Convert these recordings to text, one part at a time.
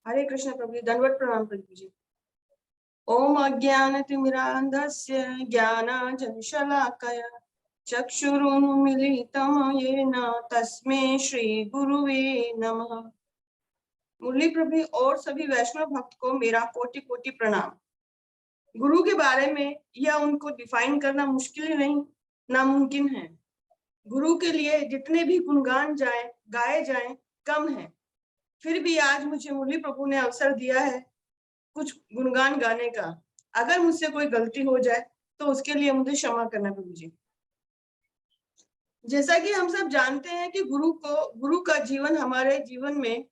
हरे कृष्ण प्रभु जी, दंडवत प्रणाम प्रभु जी। ओम अज्ञानतिमिरान्धस्य ज्ञानाञ्जनशलाकया चक्षुरुन्मीलितं येन तस्मै श्रीगुरुवे नमः। मुरली प्रभु और सभी वैष्णव भक्त को मेरा कोटि कोटि प्रणाम। गुरु के बारे में या उनको डिफाइन करना मुश्किल ही नहीं, नामुमकिन है। गुरु के लिए जितने भी गुणगान गाए जाएं कम है। फिर भी आज मुझे मुरली प्रभु ने अवसर दिया है कुछ गुणगान गाने का। अगर मुझसे कोई गलती हो जाए तो उसके लिए मुझे क्षमा करना प्रभु जी। जैसा कि हम सब जानते हैं कि गुरु का जीवन हमारे जीवन में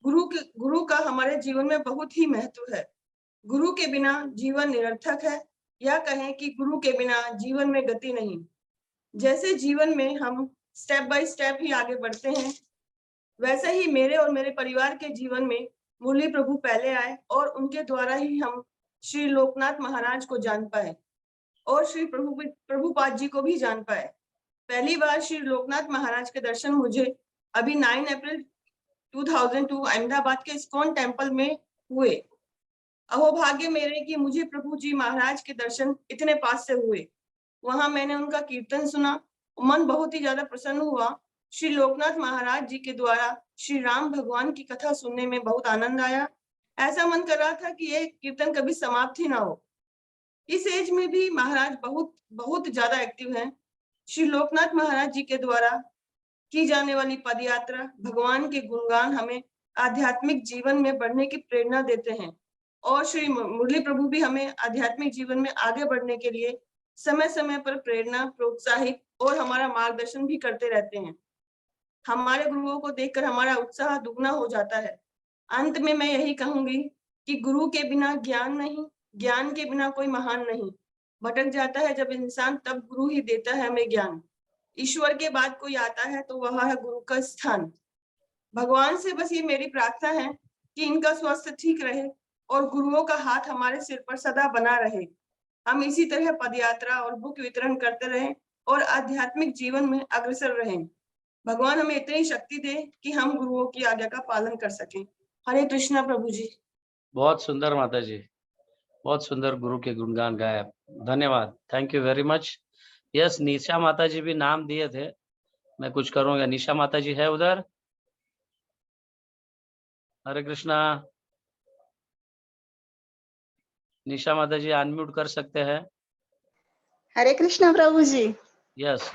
गुरु का हमारे जीवन में बहुत ही महत्व है। गुरु के बिना जीवन निरर्थक है, या कहें कि गुरु के बिना जीवन में गति नहीं। जैसे जीवन में हम स्टेप बाय स्टेप ही आगे बढ़ते हैं, वैसे ही मेरे और मेरे परिवार के जीवन में मुरली प्रभु पहले आए और उनके द्वारा ही हम श्री लोकनाथ महाराज को जान पाए और श्री प्रभुपाद जी को भी जान पाए। पहली बार श्री लोकनाथ महाराज के दर्शन मुझे अभी 9 अप्रैल 2002 अहमदाबाद के इस्कॉन टेम्पल में हुए। अहो भाग्य मेरे कि मुझे प्रभु जी महाराज के दर्शन इतने पास से हुए। वहां मैंने उनका कीर्तन सुना, मन बहुत ही ज्यादा प्रसन्न हुआ। श्री लोकनाथ महाराज जी के द्वारा श्री राम भगवान की कथा सुनने में बहुत आनंद आया। ऐसा मन कर रहा था कि ये कीर्तन कभी समाप्त ही ना हो। इस एज में भी महाराज बहुत बहुत ज्यादा एक्टिव हैं। श्री लोकनाथ महाराज जी के द्वारा की जाने वाली पदयात्रा, भगवान के गुणगान हमें आध्यात्मिक जीवन में बढ़ने की प्रेरणा देते हैं और श्री मुरली प्रभु भी हमें आध्यात्मिक जीवन में आगे बढ़ने के लिए समय समय पर प्रेरणा, प्रोत्साहित और हमारा मार्गदर्शन भी करते रहते हैं। हमारे गुरुओं को देखकर हमारा उत्साह दुगना हो जाता है। अंत में मैं यही कहूंगी कि गुरु के बिना ज्ञान नहीं, ज्ञान के बिना कोई महान नहीं। भटक जाता है जब इंसान, तब गुरु ही देता है हमें ज्ञान। ईश्वर के बाद कोई आता है तो वह है गुरु का स्थान। भगवान से बस ये मेरी प्रार्थना है कि इनका स्वास्थ्य ठीक रहे और गुरुओं का हाथ हमारे सिर पर सदा बना रहे। हम इसी तरह पदयात्रा और बुक वितरण करते रहें और आध्यात्मिक जीवन में अग्रसर रहें। भगवान हमें इतनी शक्ति दे कि हम गुरुओं की आज्ञा का पालन कर सकें। हरे कृष्णा प्रभु जी। बहुत सुंदर माता जी, बहुत सुंदर गुरु के गुणगान गाया। धन्यवाद, thank you very much. Yes, Nisha Mata ji भी नाम दिए थे, मैं कुछ करूंगा। निशा माता जी है उधर? हरे कृष्णा। निशा माता जी अनम्यूट कर सकते हैं? हरे कृष्णा प्रभु जी। यस।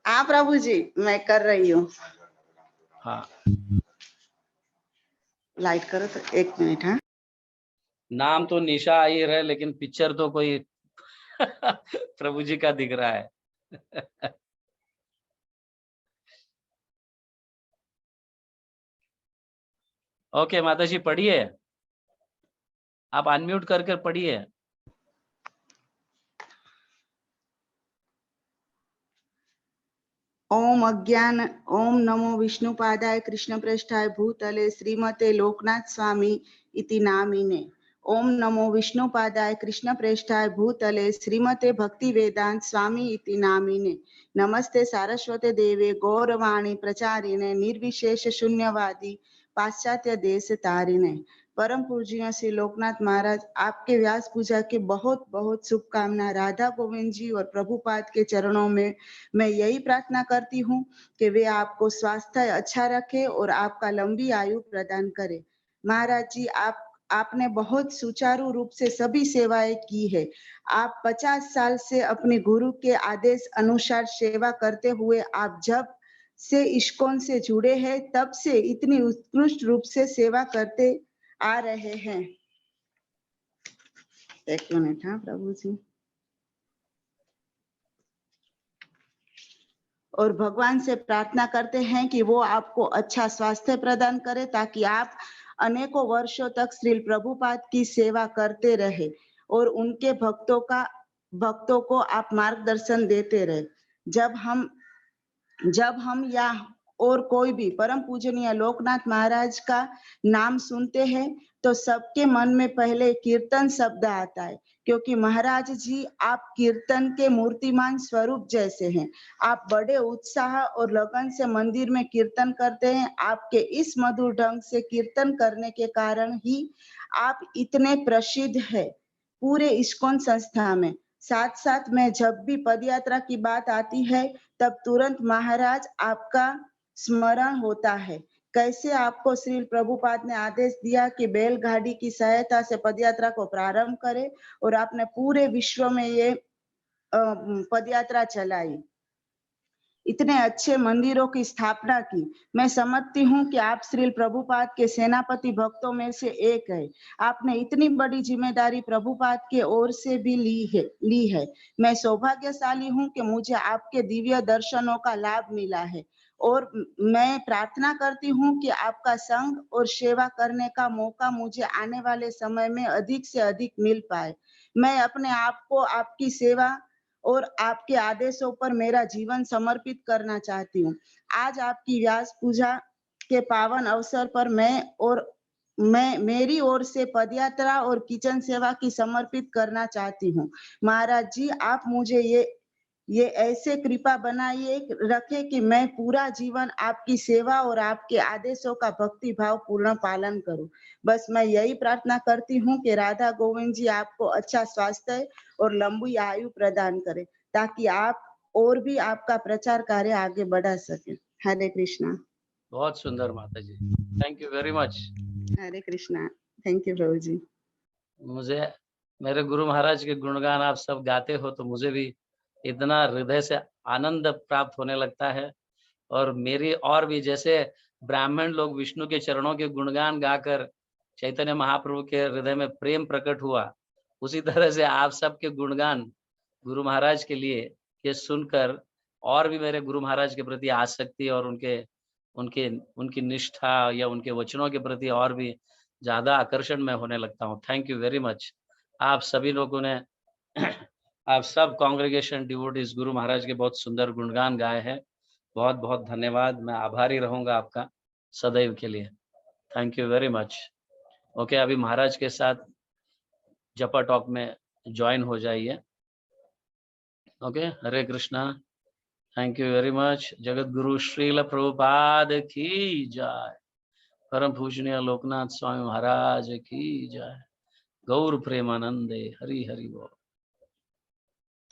हाँ प्रभु जी, मैं कर रही हूँ। हाँ, लाइट करो तो 1 मिनट। हाँ, नाम तो निशा आ ही रहा, लेकिन पिक्चर तो कोई प्रभु जी का दिख रहा है। ओके माता जी पढ़िए, आप अनम्यूट करके पढ़िए। ओम नमो विष्णुपादाय कृष्णप्रेष्ठाय भूतले श्रीमते लोकनाथ स्वामी इति नामिने। ओम नमो विष्णुपादाय कृष्णप्रेष्ठाय भूतले श्रीमते भक्ति वेदांत स्वामी इति नामिने। नमस्ते सारस्वते देवे गौरवाणी प्रचारिणे निर्विशेष शून्यवादी पाश्चात्य देश तारिणे। परम पूज्य श्री लोकनाथ महाराज, आपके व्यास पूजा के बहुत बहुत शुभकामना। राधा गोविंद जी और प्रभुपाद के चरणों में मैं यही प्रार्थना करती हूँ कि वे आपको स्वास्थ्य अच्छा रखे और आपका लंबी आयु प्रदान करे। महाराज जी, आपने बहुत सुचारू रूप से सभी सेवाएं की है। आप 50 साल से अपने गुरु के आदेश अनुसार सेवा करते हुए आप जब से इस्कॉन से जुड़े हैं तब से इतनी उत्कृष्ट रूप से सेवा करते आ रहे हैं। 1 मिनट। हाँ प्रभु जी। और भगवान से प्रार्थना करते हैं कि वो आपको अच्छा स्वास्थ्य प्रदान करे ताकि आप अनेकों वर्षों तक श्री प्रभुपाद की सेवा करते रहे और उनके भक्तों को आप मार्गदर्शन देते रहे। जब हम या और कोई भी परम पूजनीय लोकनाथ महाराज का नाम सुनते हैं तो सबके मन में पहले कीर्तन शब्द आता है, क्योंकि महाराज जी आप कीर्तन के मूर्तिमान स्वरूप जैसे हैं। आप बड़े उत्साह और लगन से मंदिर में कीर्तन करते हैं। आपके इस मधुर ढंग से कीर्तन करने के कारण ही आप इतने प्रसिद्ध है पूरे इस्कॉन संस्था में। साथ साथ में जब भी पदयात्रा की बात आती है तब तुरंत महाराज आपका स्मरण होता है। कैसे आपको श्री प्रभुपाद ने आदेश दिया कि बैलगाड़ी की सहायता से पदयात्रा को प्रारंभ करें और आपने पूरे विश्व में ये पदयात्रा चलाई, इतने अच्छे मंदिरों की स्थापना की। मैं समझती हूँ कि आप श्री प्रभुपाद के सेनापति भक्तों में से एक है। आपने इतनी बड़ी जिम्मेदारी प्रभुपाद के ओर से भी ली है। मैं सौभाग्यशाली हूँ कि मुझे आपके दिव्य दर्शनों का लाभ मिला है और मैं प्रार्थना करती हूँ कि आपका संग और सेवा करने का मौका मुझे आने वाले समय में अधिक से अधिक मिल पाए। मैं अपने आप को आपकी सेवा और आपके आदेशों पर मेरा जीवन समर्पित करना चाहती हूँ। आज आपकी व्यास पूजा के पावन अवसर पर मैं मेरी ओर से पदयात्रा और किचन सेवा की समर्पित करना चाहती हूँ। महाराज जी आप मुझे ये ऐसे कृपा बनाइए रखे कि मैं पूरा जीवन आपकी सेवा और आपके आदेशों का भक्ति भाव पूर्ण पालन करूं। बस मैं यही प्रार्थना करती हूँ कि राधा गोविंद जी आपको अच्छा स्वास्थ्य और लंबी आयु प्रदान करें ताकि आप और भी आपका प्रचार कार्य आगे बढ़ा सके। हरे कृष्णा। बहुत सुंदर माता जी, थैंक यू वेरी मच। हरे कृष्णा। थैंक यू प्रभु जी। मुझे मेरे गुरु महाराज के गुणगान आप सब गाते हो तो मुझे भी इतना हृदय से आनंद प्राप्त होने लगता है। और मेरी और भी जैसे ब्राह्मण लोग विष्णु के चरणों के गुणगान गाकर चैतन्य महाप्रभु के हृदय में प्रेम प्रकट हुआ, उसी तरह से आप सबके गुणगान गुरु महाराज के लिए ये सुनकर और भी मेरे गुरु महाराज के प्रति आसक्ति और उनके उनके उनकी निष्ठा या उनके वचनों के प्रति और भी ज़्यादा आकर्षण में होने लगता हूँ। Thank you very much. आप सभी लोगों ने आप सब कांग्रेगेशन डिवोटीज गुरु महाराज के बहुत सुंदर गुणगान गाए हैं। बहुत-बहुत धन्यवाद। मैं आभारी रहूँगा आपका सदैव के लिए। Thank you very much. Okay, अभी महाराज के साथ जपा टॉक में जॉइन हो जाइए। Okay, Hare Krishna. Thank you very much. Jagat Guru Srila Prabhupada की जय। परम पूजनीय लोकनाथ स्वामी महाराज की जय। गौर प्रेमानंदे। हरि हरि बोल।